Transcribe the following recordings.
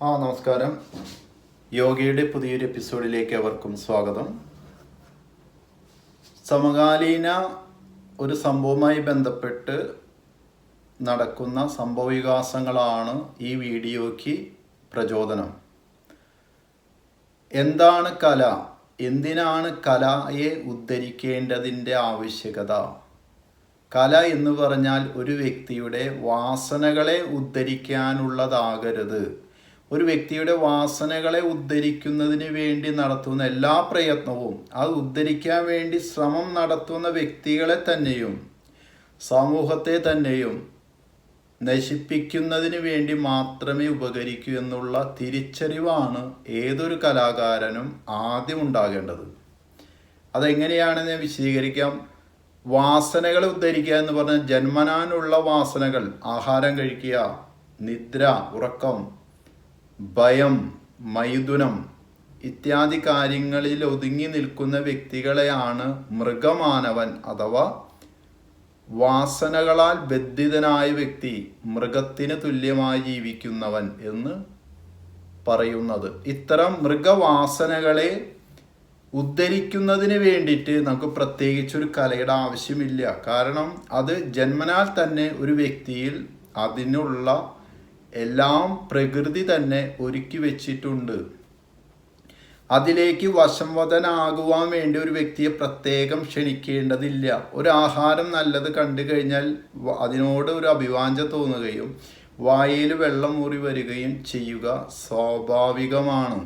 നമസ്കാരം. യോഗയുടെ പുതിയൊരു എപ്പിസോഡിലേക്ക് അവർക്കും സ്വാഗതം. സമകാലീന ഒരു സംഭവവുമായി ബന്ധപ്പെട്ട് നടക്കുന്ന സംഭവവികാസങ്ങളാണ് ഈ വീഡിയോയ്ക്ക് പ്രചോദനം. എന്താണ് കല? എന്തിനാണ് കലയെ ഉദ്ധരിക്കേണ്ടതിൻ്റെ ആവശ്യകത? കല എന്ന് പറഞ്ഞാൽ ഒരു വ്യക്തിയുടെ വാസനകളെ ഉദ്ധരിക്കാനുള്ളതാകരുത്. ഒരു വ്യക്തിയുടെ വാസനകളെ ഉദ്ധരിക്കുന്നതിന് വേണ്ടി നടത്തുന്ന എല്ലാ പ്രയത്നവും അത് ഉദ്ധരിക്കാൻ വേണ്ടി ശ്രമം നടത്തുന്ന വ്യക്തികളെ തന്നെയും സമൂഹത്തെ തന്നെയും നശിപ്പിക്കുന്നതിന് വേണ്ടി മാത്രമേ ഉപകരിക്കൂ എന്നുള്ള തിരിച്ചറിവാണ് ഏതൊരു കലാകാരനും ആദ്യം ഉണ്ടാകേണ്ടത്. അതെങ്ങനെയാണെന്ന് ഞാൻ വിശദീകരിക്കാം. വാസനകളെ ഉദ്ധരിക്കുക എന്ന് പറഞ്ഞാൽ ജന്മനാനുള്ള വാസനകൾ, ആഹാരം കഴിക്കുക, നിദ്ര, ഉറക്കം, ഭയം, മൈഥുനം ഇത്യാദി കാര്യങ്ങളിൽ ഒതുങ്ങി നിൽക്കുന്ന വ്യക്തികളെയാണ് മൃഗമാനവൻ അഥവാ വാസനകളാൽ ബന്ധിതനായ വ്യക്തി, മൃഗത്തിന് തുല്യമായി ജീവിക്കുന്നവൻ എന്ന് പറയുന്നത്. ഇത്തരം മൃഗവാസനകളെ ഉദ്ധരിക്കുന്നതിന് വേണ്ടിയിട്ട് നമുക്ക് പ്രത്യേകിച്ചൊരു കലയുടെ ആവശ്യമില്ല. കാരണം അത് ജന്മനാൽ തന്നെ ഒരു വ്യക്തിയിൽ അതിനുള്ള എല്ലാം പ്രകൃതി തന്നെ ഒരുക്കി വെച്ചിട്ടുണ്ട്. അതിലേക്ക് വശംവദനാകുവാൻ വേണ്ടി ഒരു വ്യക്തിയെ പ്രത്യേകം ക്ഷണിക്കേണ്ടതില്ല. ഒരു ആഹാരം നല്ലത് കണ്ടു കഴിഞ്ഞാൽ അതിനോട് ഒരു അഭിവാഞ്ച തോന്നുകയും വായിൽ വെള്ളം ഊറി വരികയും ചെയ്യുക സ്വാഭാവികമാണ്.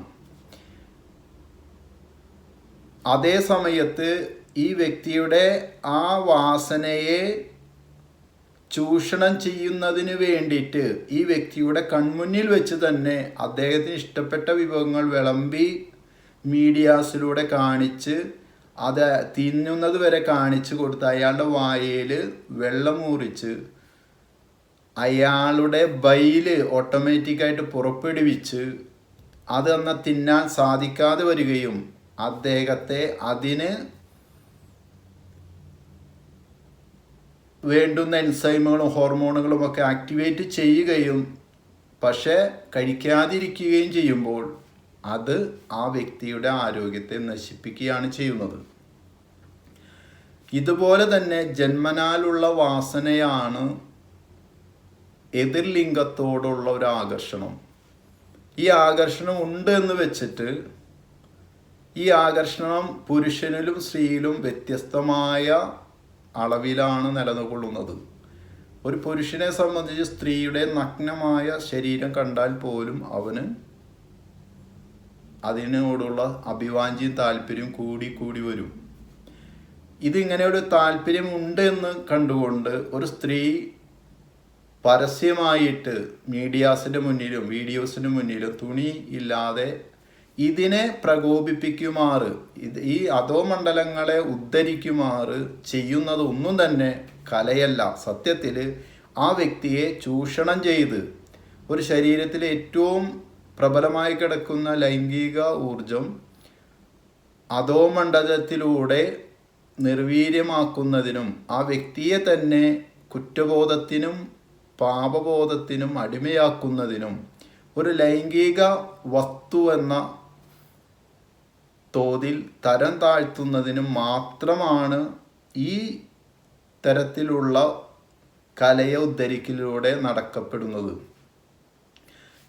അതേ സമയത്ത് ഈ വ്യക്തിയുടെ ആ വാസനയെ ചൂഷണം ചെയ്യുന്നതിന് വേണ്ടിയിട്ട് ഈ വ്യക്തിയുടെ കൺമുന്നിൽ വെച്ച് തന്നെ അദ്ദേഹത്തിന് ഇഷ്ടപ്പെട്ട വിഭവങ്ങൾ വിളമ്പി മീഡിയാസിലൂടെ കാണിച്ച് അത് തിന്നുന്നത് വരെ കാണിച്ചു കൊടുത്ത് അയാളുടെ വായയിൽ വെള്ളം ഊറിച്ച് അയാളുടെ ബൈല് ഓട്ടോമാറ്റിക്കായിട്ട് പുറപ്പെടുവിച്ച് അത് എന്നാൽ തിന്നാൻ സാധിക്കാതെ വരികയും അദ്ദേഹത്തെ അതിന് വേണ്ടുന്ന എൻസൈമുകളും ഹോർമോണുകളും ഒക്കെ ആക്ടിവേറ്റ് ചെയ്യുകയും പക്ഷേ കഴിക്കാതിരിക്കുകയും ചെയ്യുമ്പോൾ അത് ആ വ്യക്തിയുടെ ആരോഗ്യത്തെ നശിപ്പിക്കുകയാണ് ചെയ്യുന്നത്. ഇതുപോലെ തന്നെ ജന്മനാലുള്ള വാസനയാണ് എതിർലിംഗത്തോടുള്ള ഒരു ആകർഷണം. ഈ ആകർഷണം ഉണ്ട് എന്ന് വെച്ചിട്ട് ഈ ആകർഷണം പുരുഷനിലും സ്ത്രീയിലും വ്യത്യസ്തമായ അളവിലാണ് നിലകൊള്ളുന്നത്. ഒരു പുരുഷനെ സംബന്ധിച്ച് സ്ത്രീയുടെ നഗ്നമായ ശരീരം കണ്ടാൽ പോലും അവന് അതിനോടുള്ള അഭിവാഞ്ചിയും താല്പര്യം കൂടി വരും. ഇതിങ്ങനെ ഒരു താല്പര്യം ഉണ്ട് എന്ന് കണ്ടുകൊണ്ട് ഒരു സ്ത്രീ പരസ്യമായിട്ട് മീഡിയാസിൻ്റെ മുന്നിലും വീഡിയോസിൻ്റെ മുന്നിലും തുണി ഇല്ലാതെ ഇതിനെ പ്രകോപിപ്പിക്കുമാറ് ഈ അധോമണ്ഡലങ്ങളെ ഉദ്ധരിക്കുമാറ് ചെയ്യുന്നത് ഒന്നും തന്നെ കലയല്ല. സത്യത്തിൽ ആ വ്യക്തിയെ ചൂഷണം ചെയ്ത് ഒരു ശരീരത്തിലെ ഏറ്റവും പ്രബലമായി കിടക്കുന്ന ലൈംഗിക ഊർജം അധോമണ്ഡലത്തിലൂടെ നിർവീര്യമാക്കുന്നതിനും ആ വ്യക്തിയെ തന്നെ കുറ്റബോധത്തിനും പാപബോധത്തിനും അടിമയാക്കുന്നതിനും ഒരു ലൈംഗിക വസ്തു എന്ന തോതിൽ തരം താഴ്ത്തുന്നതിനും മാത്രമാണ് ഈ തരത്തിലുള്ള കലയെ ഉദ്ധരിക്കലിലൂടെ നടക്കപ്പെടുന്നത്.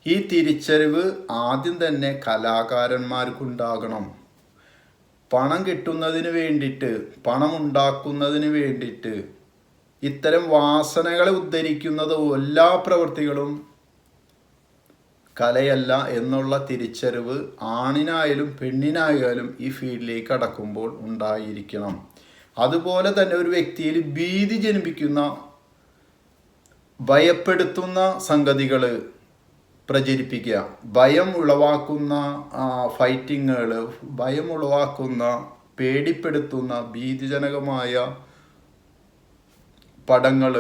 ഈ തിരിച്ചറിവ് ആദ്യം തന്നെ കലാകാരന്മാർക്കുണ്ടാകണം. പണം കിട്ടുന്നതിന് വേണ്ടിയിട്ട്, പണം ഉണ്ടാക്കുന്നതിന് വേണ്ടിയിട്ട് ഇത്തരം വാസനകളെ ഉദ്ധരിക്കുന്നത് എല്ലാ പ്രവൃത്തികളും കലയല്ല എന്നുള്ള തിരിച്ചറിവ് ആണിനായാലും പെണ്ണിനായാലും ഈ ഫീൽഡിലേക്ക് കടക്കുമ്പോൾ ഉണ്ടായിരിക്കണം. അതുപോലെ തന്നെ ഒരു വ്യക്തിയിൽ ഭീതി ജനിപ്പിക്കുന്ന, ഭയപ്പെടുത്തുന്ന സംഗതികൾ പ്രചരിപ്പിക്കുക, ഭയം ഉളവാക്കുന്ന ഫൈറ്റിങ്ങുകൾ, ഭയം ഉളവാക്കുന്ന, പേടിപ്പെടുത്തുന്ന, ഭീതിജനകമായ പടങ്ങൾ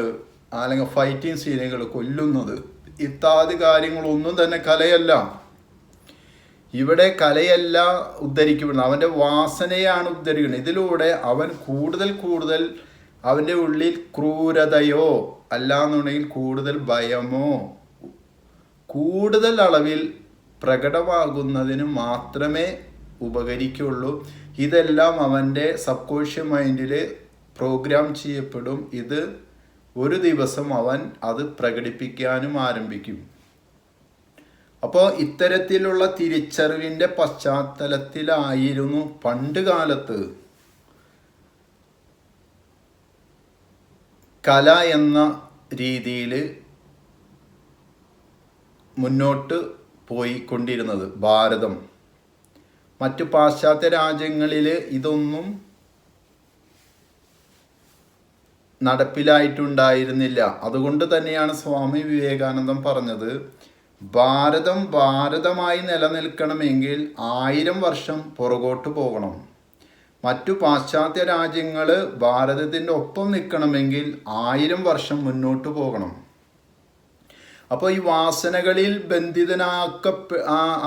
അല്ലെങ്കിൽ ഫൈറ്റിംഗ് സീനുകൾ, കൊല്ലുന്നത് ഇത്യാദി കാര്യങ്ങളൊന്നും തന്നെ കലയല്ല. ഇവിടെ കലയല്ല ഉദ്ധരിക്കപ്പെടുന്നത്, അവൻ്റെ വാസനയാണ് ഉദ്ധരിക്കുന്നത്. ഇതിലൂടെ അവൻ കൂടുതൽ അവൻ്റെ ഉള്ളിൽ ക്രൂരതയോ അല്ലാന്നുണ്ടെങ്കിൽ കൂടുതൽ ഭയമോ കൂടുതൽ അളവിൽ പ്രകടമാകുന്നതിന് മാത്രമേ ഉപകരിക്കുള്ളൂ. ഇതെല്ലാം അവൻ്റെ സബ് കോൺഷ്യസ് മൈൻഡിൽ പ്രോഗ്രാം ചെയ്യപ്പെടും. ഇത് ഒരു ദിവസം അവൻ അത് പ്രകടിപ്പിക്കാനും ആരംഭിക്കും. അപ്പോൾ ഇത്തരത്തിലുള്ള തിരിച്ചറിവിൻ്റെ പശ്ചാത്തലത്തിലായിരുന്നു പണ്ട് കാലത്ത് കല എന്ന രീതിയിൽ മുന്നോട്ട് പോയിക്കൊണ്ടിരുന്നത് ഭാരതം. മറ്റു പാശ്ചാത്യ രാജ്യങ്ങളിൽ ഇതൊന്നും നടപ്പിലായിട്ടുണ്ടായിരുന്നില്ല. അതുകൊണ്ട് തന്നെയാണ് സ്വാമി വിവേകാനന്ദൻ പറഞ്ഞത്, ഭാരതം ഭാരതമായി നിലനിൽക്കണമെങ്കിൽ 1000 വർഷം പുറകോട്ട് പോകണം. മറ്റു പാശ്ചാത്യ രാജ്യങ്ങൾ ഭാരതത്തിൻ്റെ ഒപ്പം നിൽക്കണമെങ്കിൽ 1000 വർഷം മുന്നോട്ട് പോകണം. അപ്പോൾ ഈ വാസനകളിൽ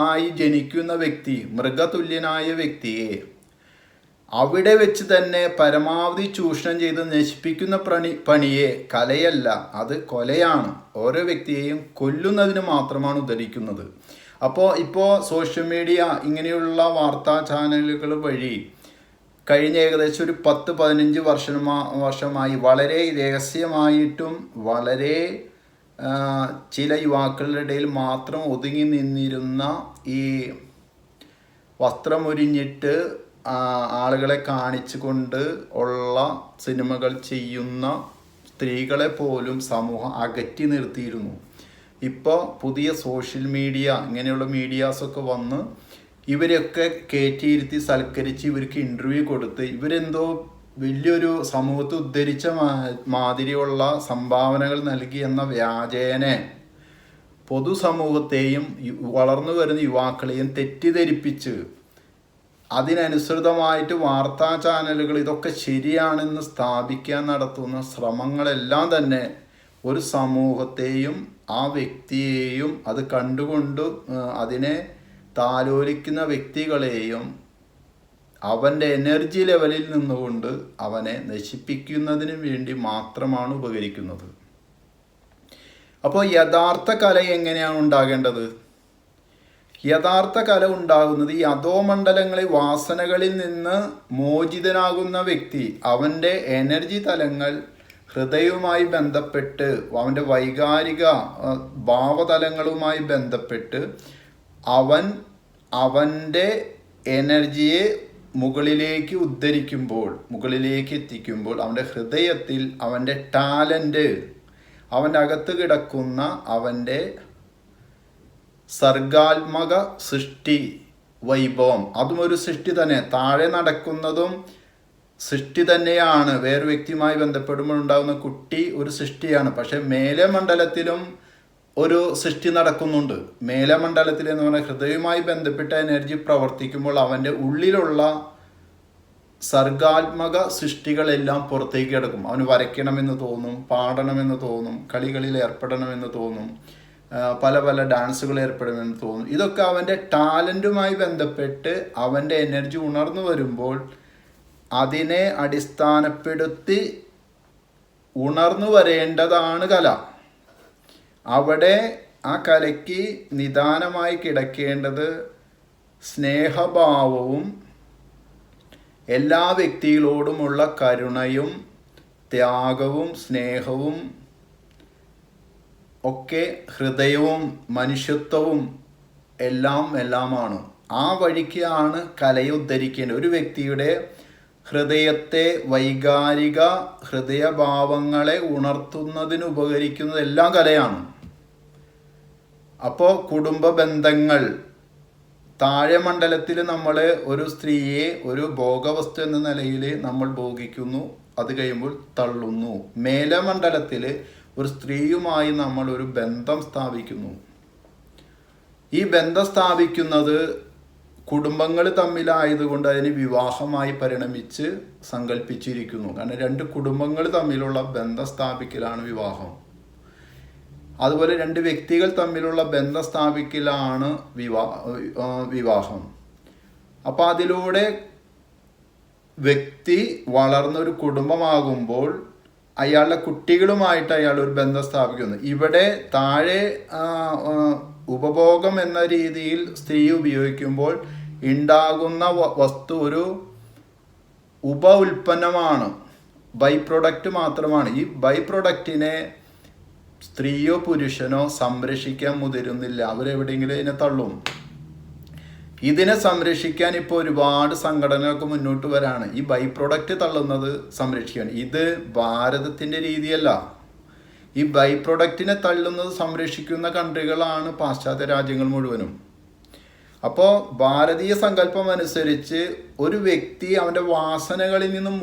ആയി ജനിക്കുന്ന വ്യക്തി, മൃഗതുല്യനായ വ്യക്തിയെ അവിടെ വെച്ച് തന്നെ പരമാവധി ചൂഷണം ചെയ്ത് നശിപ്പിക്കുന്ന പണിയെ കലയല്ല, അത് കൊലയാണ്. ഓരോ വ്യക്തിയെയും കൊല്ലുന്നതിന് മാത്രമാണ് ഉദ്ധരിക്കുന്നത്. ഇപ്പോൾ സോഷ്യൽ മീഡിയ ഇങ്ങനെയുള്ള വാർത്താ ചാനലുകൾ വഴി കഴിഞ്ഞ ഏകദേശം ഒരു 10-15 വർഷമായി വളരെ രഹസ്യമായിട്ടും വളരെ ചില യുവാക്കളുടെ ഇടയിൽ മാത്രം ഒതുങ്ങി നിന്നിരുന്ന ഈ വസ്ത്രമൊരിഞ്ഞിട്ട് ആളുകളെ കാണിച്ചു കൊണ്ട് ഉള്ള സിനിമകൾ ചെയ്യുന്ന സ്ത്രീകളെ പോലും സമൂഹം അകറ്റി നിർത്തിയിരുന്നു. ഇപ്പോൾ പുതിയ സോഷ്യൽ മീഡിയ ഇങ്ങനെയുള്ള മീഡിയാസൊക്കെ വന്ന് ഇവരെയൊക്കെ കയറ്റിയിരുത്തി സൽക്കരിച്ച് ഇവർക്ക് ഇൻ്റർവ്യൂ കൊടുത്ത് ഇവരെന്തോ വലിയൊരു സമൂഹത്തെ ഉദ്ധരിച്ച മാതിരിയുള്ള സംഭാവനകൾ നൽകി എന്ന വ്യാജേനെ പൊതുസമൂഹത്തെയും വളർന്നു വരുന്ന യുവാക്കളെയും തെറ്റിദ്ധരിപ്പിച്ച് അതിനനുസൃതമായിട്ട് വാർത്താ ചാനലുകൾ ഇതൊക്കെ ശരിയാണെന്ന് സ്ഥാപിക്കാൻ നടത്തുന്ന ശ്രമങ്ങളെല്ലാം തന്നെ ഒരു സമൂഹത്തെയും ആ വ്യക്തിയെയും അത് കണ്ടുകൊണ്ട് അതിനെ താലോലിക്കുന്ന വ്യക്തികളെയും അവൻ്റെ എനർജി ലെവലിൽ നിന്നുകൊണ്ട് അവനെ നശിപ്പിക്കുന്നതിന് വേണ്ടി മാത്രമാണ് ഉപകരിക്കുന്നത്. അപ്പോൾ യഥാർത്ഥ കല എങ്ങനെയാണ് ഉണ്ടാകേണ്ടത്? യഥാർത്ഥ കല ഉണ്ടാകുന്നത് ഈ അധോമണ്ഡലങ്ങളിൽ വാസനകളിൽ നിന്ന് മോചിതനാകുന്ന വ്യക്തി അവൻ്റെ എനർജി തലങ്ങൾ ഹൃദയവുമായി ബന്ധപ്പെട്ട് അവൻ്റെ വൈകാരിക ഭാവതലങ്ങളുമായി ബന്ധപ്പെട്ട് അവൻ്റെ എനർജിയെ മുകളിലേക്ക് ഉദ്ധരിക്കുമ്പോൾ, മുകളിലേക്ക് എത്തിക്കുമ്പോൾ അവൻ്റെ ഹൃദയത്തിൽ അവൻ്റെ ടാലൻ്റ്, അവൻ്റെ അകത്ത് കിടക്കുന്ന അവൻ്റെ സർഗാത്മക സൃഷ്ടി വൈഭവം, അതും ഒരു സൃഷ്ടി തന്നെ. താഴെ നടക്കുന്നതും സൃഷ്ടി തന്നെയാണ്. വേറെ വ്യക്തിയുമായി ബന്ധപ്പെടുമ്പോൾ ഉണ്ടാകുന്ന കുട്ടി ഒരു സൃഷ്ടിയാണ്. പക്ഷെ മേലെ മണ്ഡലത്തിലും ഒരു സൃഷ്ടി നടക്കുന്നുണ്ട്. മേലമണ്ഡലത്തിൽ എന്ന് പറഞ്ഞാൽ ഹൃദയവുമായി ബന്ധപ്പെട്ട എനർജി പ്രവർത്തിക്കുമ്പോൾ അവൻ്റെ ഉള്ളിലുള്ള സർഗാത്മക സൃഷ്ടികളെല്ലാം പുറത്തേക്ക് കിടക്കും. അവന് വരയ്ക്കണമെന്ന് തോന്നും, പാടണമെന്ന് തോന്നും, കളികളിൽ ഏർപ്പെടണമെന്ന് തോന്നും, പല പല ഡാൻസുകൾ ഏർപ്പെടണമെന്ന് തോന്നും. ഇതൊക്കെ അവൻ്റെ ടാലൻറ്റുമായി ബന്ധപ്പെട്ട് അവൻ്റെ എനർജി ഉണർന്നു വരുമ്പോൾ അതിനെ അടിസ്ഥാനപ്പെടുത്തി ഉണർന്നു വരേണ്ടതാണ് കല. അവിടെ ആ കലയ്ക്ക് നിദാനമായി കിടക്കേണ്ടത് സ്നേഹഭാവവും എല്ലാ വ്യക്തികളോടുമുള്ള കരുണയും ത്യാഗവും സ്നേഹവും ഒക്കെ ഹൃദയവും മനുഷ്യത്വവും എല്ലാമാണ്. ആ വഴിക്കാണ് കലയെ ഉദ്ധരിക്കേണ്ടത്. ഒരു വ്യക്തിയുടെ ഹൃദയത്തെ, വൈകാരിക ഹൃദയഭാവങ്ങളെ ഉണർത്തുന്നതിന് ഉപകരിക്കുന്നതെല്ലാം കലയാണ്. അപ്പോൾ കുടുംബ ബന്ധങ്ങൾ, താഴെ മണ്ഡലത്തിൽ നമ്മൾ ഒരു സ്ത്രീയെ ഒരു ഭോഗവസ്തു എന്ന നിലയിൽ നമ്മൾ ഭോഗിക്കുന്നു, അത് കഴിയുമ്പോൾ തള്ളുന്നു. മേലമണ്ഡലത്തിൽ ഒരു സ്ത്രീയുമായി നമ്മൾ ഒരു ബന്ധം സ്ഥാപിക്കുന്നു. ഈ ബന്ധം സ്ഥാപിക്കുന്നത് കുടുംബങ്ങൾ തമ്മിലായതുകൊണ്ട് അതിന് വിവാഹമായി പരിണമിച്ച് സങ്കല്പിച്ചിരിക്കുന്നു. കാരണം രണ്ട് കുടുംബങ്ങൾ തമ്മിലുള്ള ബന്ധം സ്ഥാപിക്കലാണ് വിവാഹം. അതുപോലെ രണ്ട് വ്യക്തികൾ തമ്മിലുള്ള ബന്ധം സ്ഥാപിക്കലാണ് വിവാഹം. അപ്പോൾ അതിലൂടെ വ്യക്തി വളർന്നൊരു കുടുംബമാകുമ്പോൾ അയാളുടെ കുട്ടികളുമായിട്ട് അയാൾ ഒരു ബന്ധം സ്ഥാപിക്കുന്നു. ഇവിടെ താഴെ ഉപഭോഗം എന്ന രീതിയിൽ സ്ത്രീ ഉപയോഗിക്കുമ്പോൾ ഉണ്ടാകുന്ന വസ്തു ഒരു ഉപ ഉൽപ്പന്നമാണ്, ബൈ പ്രൊഡക്റ്റ് മാത്രമാണ്. ഈ ബൈ പ്രൊഡക്റ്റിനെ സ്ത്രീയോ പുരുഷനോ സംരക്ഷിക്കാൻ മുതിരുന്നില്ല. അവരെവിടെയെങ്കിലും ഇതിനെ തള്ളും. ഇതിനെ സംരക്ഷിക്കാൻ ഇപ്പോൾ ഒരുപാട് സംഘടനകൾക്ക് മുന്നോട്ട് വരാണ്. ഈ ബൈ പ്രൊഡക്റ്റ് തള്ളുന്നത് സംരക്ഷിക്കാൻ. ഇത് ഭാരതത്തിൻ്റെ രീതിയല്ല. ഈ ബൈ പ്രൊഡക്റ്റിനെ തള്ളുന്നത് സംരക്ഷിക്കുന്ന കൺട്രികളാണ് പാശ്ചാത്യ രാജ്യങ്ങൾ മുഴുവനും. അപ്പോൾ ഭാരതീയ സങ്കല്പം അനുസരിച്ച് ഒരു വ്യക്തി അവൻ്റെ വാസനകളിൽ നിന്നും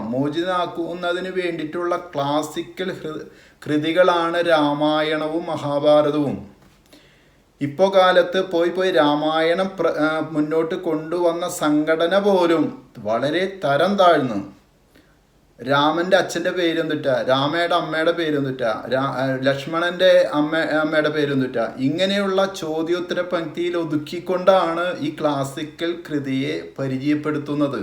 മോചിതനാക്കുന്നതിന് വേണ്ടിയിട്ടുള്ള ക്ലാസിക്കൽ കൃതികളാണ് രാമായണവും മഹാഭാരതവും. ഇപ്പോൾ കാലത്ത് പോയി രാമായണം മുന്നോട്ട് കൊണ്ടുവന്ന സംഘടന പോലും വളരെ തരം താഴ്ന്നു. രാമൻ്റെ അച്ഛൻ്റെ പേരെന്തുറ്റ, രാമയുടെ അമ്മയുടെ പേരെന്തുറ്റ, ലക്ഷ്മണൻ്റെ അമ്മയുടെ പേരെന്തുറ്റ, ഇങ്ങനെയുള്ള ചോദ്യോത്തര പങ്ക്തിയിൽ ഒതുക്കിക്കൊണ്ടാണ് ഈ ക്ലാസിക്കൽ കൃതിയെ പരിചയപ്പെടുത്തുന്നത്.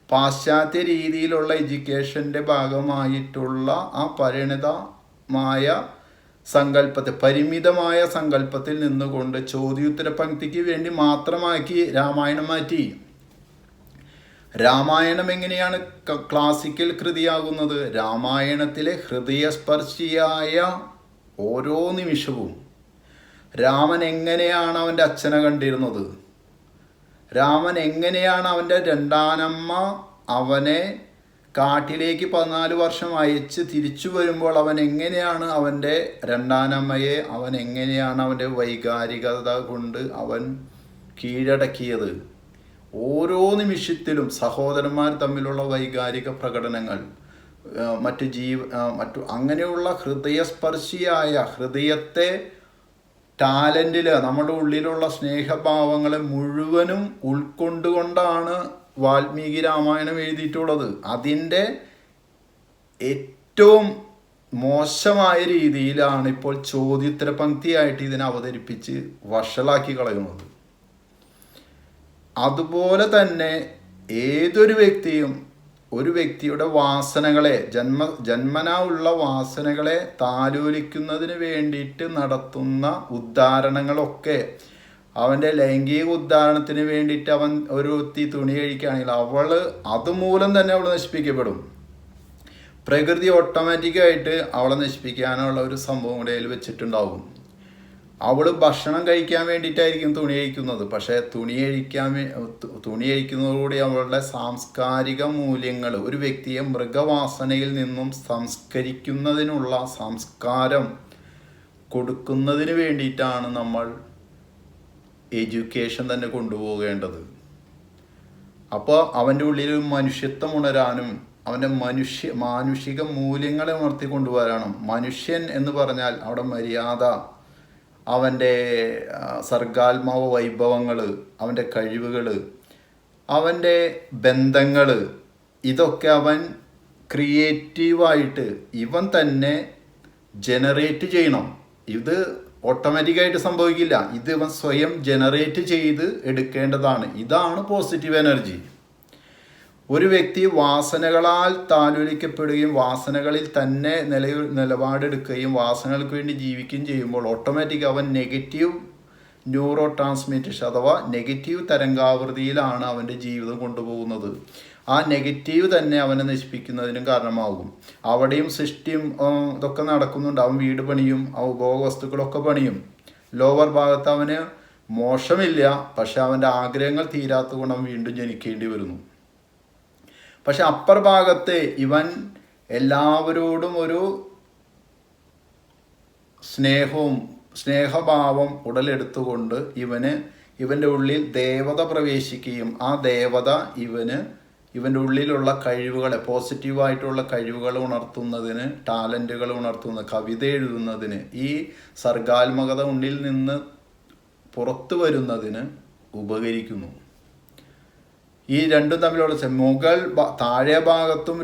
പാശ്ചാത്യ രീതിയിലുള്ള എഡ്യൂക്കേഷൻ്റെ ഭാഗമായിട്ടുള്ള ആ പരിമിതമായ സങ്കല്പത്തിൽ നിന്നുകൊണ്ട് ചോദ്യോത്തര പങ്ക്തിക്ക് വേണ്ടി മാത്രമാക്കി രാമായണം മാറ്റി. രാമായണം എങ്ങനെയാണ് ക്ലാസിക്കൽ കൃതിയാകുന്നത്? രാമായണത്തിലെ ഹൃദയസ്പർശിയായ ഓരോ നിമിഷവും രാമൻ എങ്ങനെയാണ് അവൻ്റെ അച്ഛനെ കണ്ടിരുന്നത്, രാമൻ എങ്ങനെയാണ് അവൻ്റെ രണ്ടാനമ്മ അവനെ കാട്ടിലേക്ക് 14 വർഷം അയച്ച് തിരിച്ചു വരുമ്പോൾ അവൻ എങ്ങനെയാണ് അവൻ്റെ രണ്ടാനമ്മയെ എങ്ങനെയാണ് അവൻ്റെ വൈകാരികത കൊണ്ട് അവൻ കീഴടക്കിയത്. ഓരോ നിമിഷത്തിലും സഹോദരന്മാർ തമ്മിലുള്ള വൈകാരിക പ്രകടനങ്ങൾ, മറ്റു അങ്ങനെയുള്ള ഹൃദയസ്പർശിയായ ഹൃദയത്തെ ടാലൻറ്റിൽ നമ്മുടെ ഉള്ളിലുള്ള സ്നേഹഭാവങ്ങളെ മുഴുവനും ഉൾക്കൊണ്ടുകൊണ്ടാണ് വാൽമീകി രാമായണം എഴുതിയിട്ടുള്ളത്. അതിൻ്റെ ഏറ്റവും മോശമായ രീതിയിലാണ് ഇപ്പോൾ ചോദ്യോത്തര പങ്ക്തിയായിട്ട് ഇതിനെ അവതരിപ്പിച്ച് വഷളാക്കി കളയുന്നത്. അതുപോലെ തന്നെ ഏതൊരു വ്യക്തിയും ഒരു വ്യക്തിയുടെ വാസനകളെ ജന്മനാ ഉള്ള വാസനകളെ താലോലിക്കുന്നതിന് വേണ്ടിയിട്ട് നടത്തുന്ന ഉദ്ധാരണങ്ങളൊക്കെ, അവൻ്റെ ലൈംഗിക ഉദ്ധാരണത്തിന് വേണ്ടിയിട്ട് അവൻ ഒരു തുണി കഴിക്കുകയാണെങ്കിൽ അതുമൂലം തന്നെ അവൾ നശിപ്പിക്കപ്പെടും. പ്രകൃതി ഓട്ടോമാറ്റിക്കായിട്ട് അവളെ നശിപ്പിക്കാനുള്ള ഒരു സംഭവം കൂടെ അതിൽ വെച്ചിട്ടുണ്ടാവും. അവൾ ഭക്ഷണം കഴിക്കാൻ വേണ്ടിയിട്ടായിരിക്കും തുണി കഴിക്കുന്നത്. പക്ഷേ തുണി കഴിക്കുന്നതോടുകൂടി അവളുടെ സാംസ്കാരിക മൂല്യങ്ങൾ, ഒരു വ്യക്തിയെ മൃഗവാസനയിൽ നിന്നും സംസ്കരിക്കുന്നതിനുള്ള സംസ്കാരം കൊടുക്കുന്നതിന് വേണ്ടിയിട്ടാണ് നമ്മൾ എഡ്യൂക്കേഷൻ തന്നെ കൊണ്ടുപോകേണ്ടത്. അപ്പോൾ അവൻ്റെ ഉള്ളിൽ മനുഷ്യത്വം ഉണരാനും അവൻ്റെ മാനുഷിക മൂല്യങ്ങളെ ഉണർത്തിക്കൊണ്ടുവരാനും. മനുഷ്യൻ എന്ന് പറഞ്ഞാൽ അവിടെ മര്യാദ, അവൻ്റെ സർഗാത്മക വൈഭവങ്ങൾ, അവൻ്റെ കഴിവുകൾ, അവൻ്റെ ബന്ധങ്ങൾ, ഇതൊക്കെ അവൻ ക്രിയേറ്റീവായിട്ട് ഇവൻ തന്നെ ജനറേറ്റ് ചെയ്യണം. ഇത് ഓട്ടോമാറ്റിക്കായിട്ട് സംഭവിക്കില്ല. ഇത് ഇവൻ സ്വയം ജനറേറ്റ് ചെയ്ത് എടുക്കേണ്ടതാണ്. ഇതാണ് പോസിറ്റീവ് എനർജി. ഒരു വ്യക്തി വാസനകളാൽ താലോലിക്കപ്പെടുകയും വാസനകളിൽ തന്നെ നിലപാടെടുക്കുകയും വാസനകൾക്ക് വേണ്ടി ജീവിക്കുകയും ചെയ്യുമ്പോൾ ഓട്ടോമാറ്റിക് അവൻ നെഗറ്റീവ് ന്യൂറോ ട്രാൻസ്മിറ്റേഷൻ അഥവാ നെഗറ്റീവ് തരംഗാവൃതിയിലാണ് അവൻ്റെ ജീവിതം കൊണ്ടുപോകുന്നത്. ആ നെഗറ്റീവ് തന്നെ അവനെ നശിപ്പിക്കുന്നതിനും കാരണമാകും. അവിടെയും സൃഷ്ടിയും ഇതൊക്കെ നടക്കുന്നുണ്ട്. അവൻ വീട് പണിയും ഉപഭോഗ വസ്തുക്കളൊക്കെ പണിയും. ലോവർ ഭാഗത്ത് അവന് മോശമില്ല, പക്ഷെ അവൻ്റെ ആഗ്രഹങ്ങൾ തീരാത്തത് കൊണ്ട് അവൻ വീണ്ടും ജനിക്കേണ്ടി വരുന്നു. പക്ഷെ അപ്പർ ഭാഗത്ത് ഇവൻ എല്ലാവരോടും ഒരു സ്നേഹഭാവം ഉടലെടുത്തുകൊണ്ട് ഇവൻ്റെ ഉള്ളിൽ ദേവത പ്രവേശിക്കുകയും ആ ദേവത ഇവൻ്റെ ഉള്ളിലുള്ള കഴിവുകളെ, പോസിറ്റീവായിട്ടുള്ള കഴിവുകൾ ഉണർത്തുന്നതിന്, ടാലൻറ്റുകൾ ഉണർത്തുന്ന, കവിത എഴുതുന്നതിന്, ഈ സർഗാത്മകത ഉള്ളിൽ നിന്ന് പുറത്തു വരുന്നതിന് ഉപകരിക്കുന്നു. ഈ രണ്ടും തമ്മിലുള്ള താഴെ ഭാഗത്തും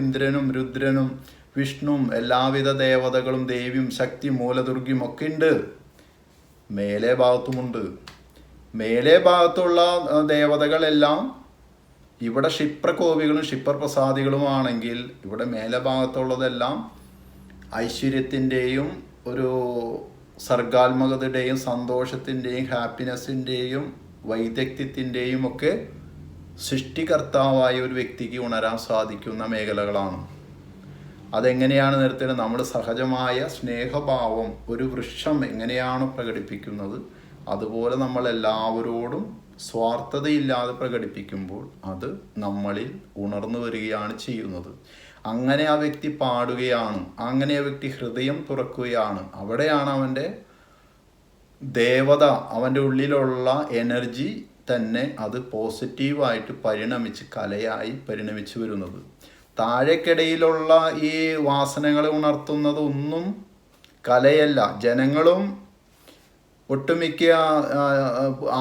ഇന്ദ്രനും രുദ്രനും വിഷ്ണുവും എല്ലാവിധ ദേവതകളും ദേവിയും ശക്തി മൂലദുർഗയും ഒക്കെ ഉണ്ട്. മേലെ ഭാഗത്തുമുണ്ട്. മേലെ ഭാഗത്തുള്ള ദേവതകളെല്ലാം ഇവിടെ ക്ഷിപ്രകോപികളും ക്ഷിപ്രപ്രസാദികളുമാണെങ്കിൽ ഇവിടെ മേലെ ഭാഗത്തുള്ളതെല്ലാം ഐശ്വര്യത്തിൻ്റെയും ഒരു സർഗാത്മകതയുടെയും സന്തോഷത്തിൻ്റെയും ഹാപ്പിനെസ്സിൻ്റെയും വൈദഗ്ധ്യത്തിൻ്റെയും ഒക്കെ സൃഷ്ടികർത്താവായ ഒരു വ്യക്തിക്ക് ഉണരാൻ സാധിക്കുന്ന മേഖലകളാണ്. അതെങ്ങനെയാണ് നിർത്തുന്നത്? നമ്മുടെ സഹജമായ സ്നേഹഭാവം ഒരു വൃക്ഷം എങ്ങനെയാണ് പ്രകടിപ്പിക്കുന്നത്, അതുപോലെ നമ്മൾ എല്ലാവരോടും സ്വാർത്ഥതയില്ലാതെ പ്രകടിപ്പിക്കുമ്പോൾ അത് നമ്മളിൽ ഉണർന്നു വരികയാണ് ചെയ്യുന്നത്. അങ്ങനെ ആ വ്യക്തി പാടുകയാണ്, അങ്ങനെ ആ വ്യക്തി ഹൃദയം തുറക്കുകയാണ്. അവിടെയാണ് അവൻ്റെ ദേവത, അവൻ്റെ ഉള്ളിലുള്ള എനർജി തന്നെ അത് പോസിറ്റീവായിട്ട് പരിണമിച്ച് കലയായി പരിണമിച്ച് വരുന്നത്. താഴേക്കിടയിലുള്ള ഈ വാസനകളെ ഉണർത്തുന്നത് ഒന്നും കലയല്ല. ജനങ്ങളും ഒട്ടുമിക്ക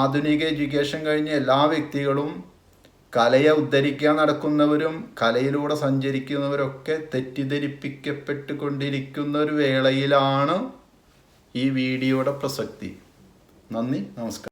ആധുനിക എഡ്യൂക്കേഷൻ കഴിഞ്ഞ എല്ലാ വ്യക്തികളും കലയെ ഉദ്ധരിക്കാൻ നടക്കുന്നവരും കലയിലൂടെ സഞ്ചരിക്കുന്നവരൊക്കെ തെറ്റിദ്ധരിപ്പിക്കപ്പെട്ടുകൊണ്ടിരിക്കുന്ന ഒരു വേളയിലാണ് ഈ വീഡിയോയുടെ പ്രസക്തി. നന്ദി, നമസ്കാരം.